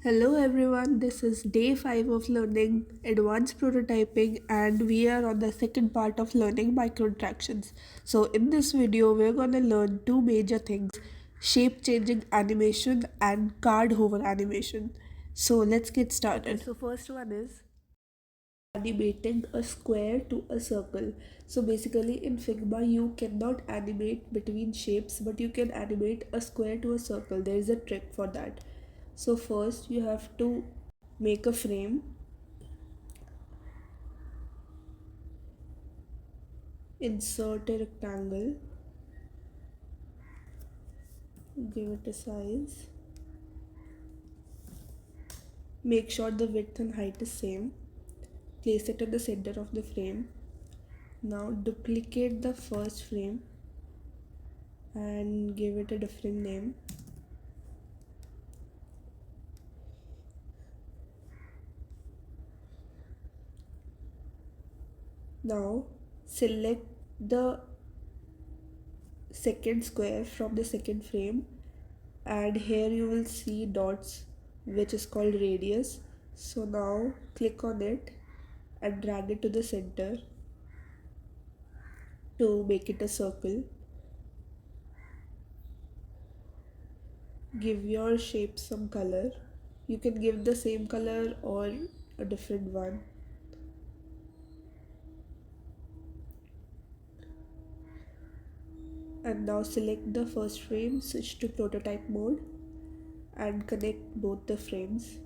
Hello everyone, this is day 5 of learning advanced prototyping and we are on the second part of learning micro interactions. So in this video we're going to learn two major things, shape changing animation and card hover animation. So let's get started. So first one is animating a square to a circle. So basically in Figma you cannot animate between shapes but you can animate a square to a circle. There is a trick for that. So first you have to make a frame, insert a rectangle, give it a size, make sure the width and height is same, place it in the center of the frame. Now duplicate the first frame and give it a different name. Now select the second square from the second frame and here you will see dots which is called radius. So now click on it and drag it to the center to make it a circle. Give your shape some color. You can give the same color or a different one. And now select the first frame, switch to prototype mode and connect both the frames.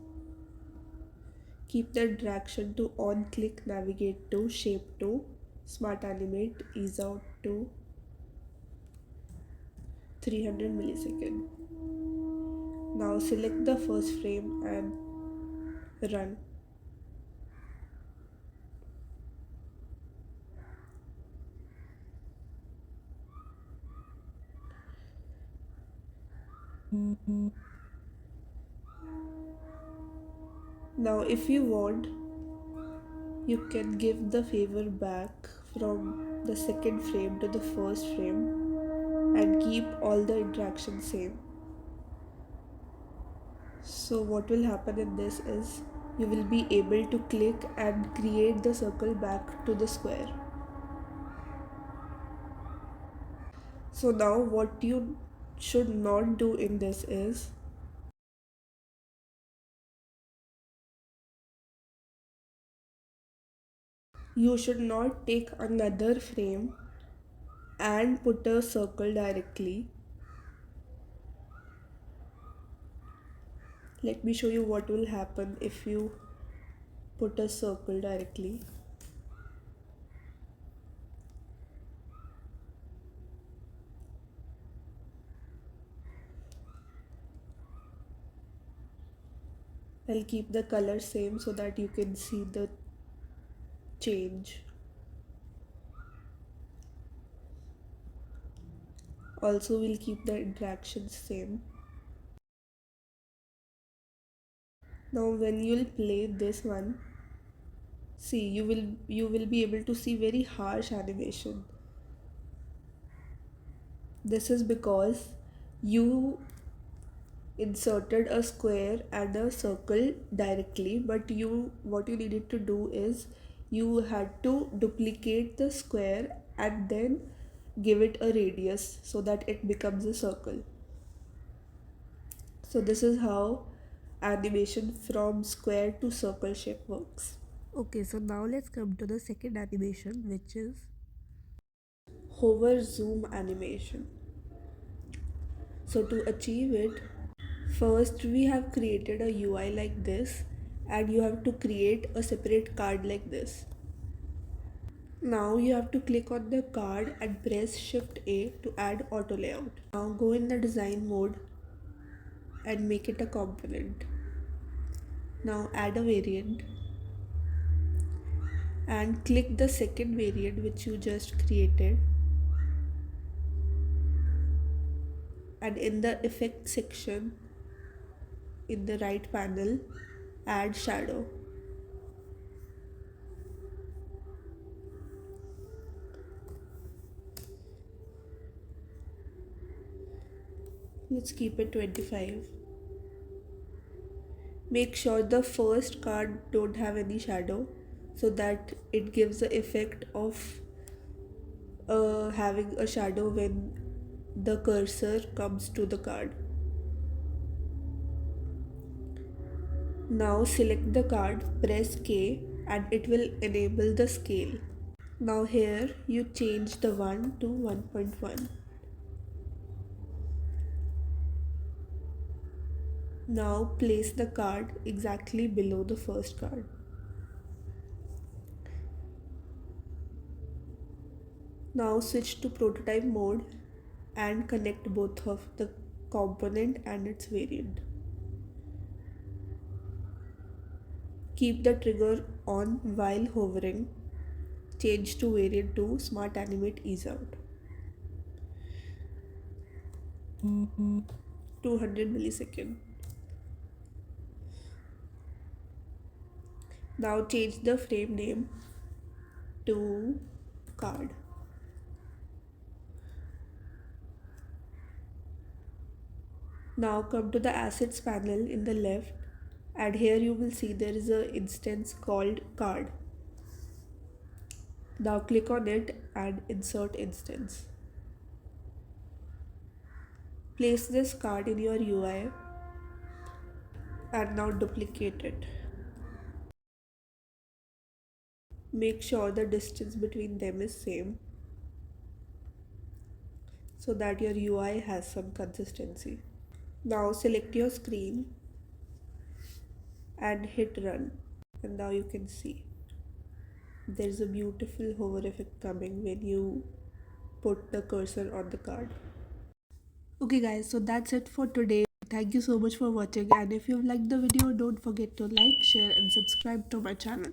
Keep the interaction to on, click, navigate to, shape to, smart animate, ease out to 300 millisecond. Now select the first frame and run. Now if you want, you can give the favor back from the second frame to the first frame and keep all the interactions same. So what will happen in this is you will be able to click and create the circle back to the square. So now what you should not do in this is you should not take another frame and put a circle directly. Let me show you what will happen if you put a circle directly. I'll keep the color same so that you can see the change. Also we'll keep the interactions same. Now when you'll play this one, see you will be able to see very harsh animation. This is because you inserted a square and a circle directly, but you what you needed to do is you had to duplicate the square and then give it a radius so that it becomes a circle. So this is how animation from square to circle shape works. Okay, so now let's come to the second animation, which is hover zoom animation. So to achieve it, first we have created a UI like this and you have to create a separate card like this. Now you have to click on the card and press Shift A to add auto layout. Now go in the design mode and make it a component. Now add a variant and click the second variant which you just created, and in the effect section in the right panel add shadow. Let's keep it 25. Make sure the first card don't have any shadow so that it gives the effect of having a shadow when the cursor comes to the card. Now select the card, press K, and it will enable the scale. Now here you change the 1 to 1.1. Now place the card exactly below the first card. Now switch to prototype mode and connect both of the component and its variant. Keep the trigger on while hovering. Change to variant to Smart Animate Ease Out. 200 millisecond. Now change the frame name to card. Now come to the assets panel in the left, and here you will see there is a instance called card. Now click on it and insert instance. Place this card in your UI and now duplicate it. Make sure the distance between them is same so that your UI has some consistency. Now select your screen and hit run, and now you can see there's a beautiful hover effect coming when you put the cursor on the card. Okay guys, so that's it for today. Thank you so much for watching, and if you liked the video, don't forget to like, share and subscribe to my channel.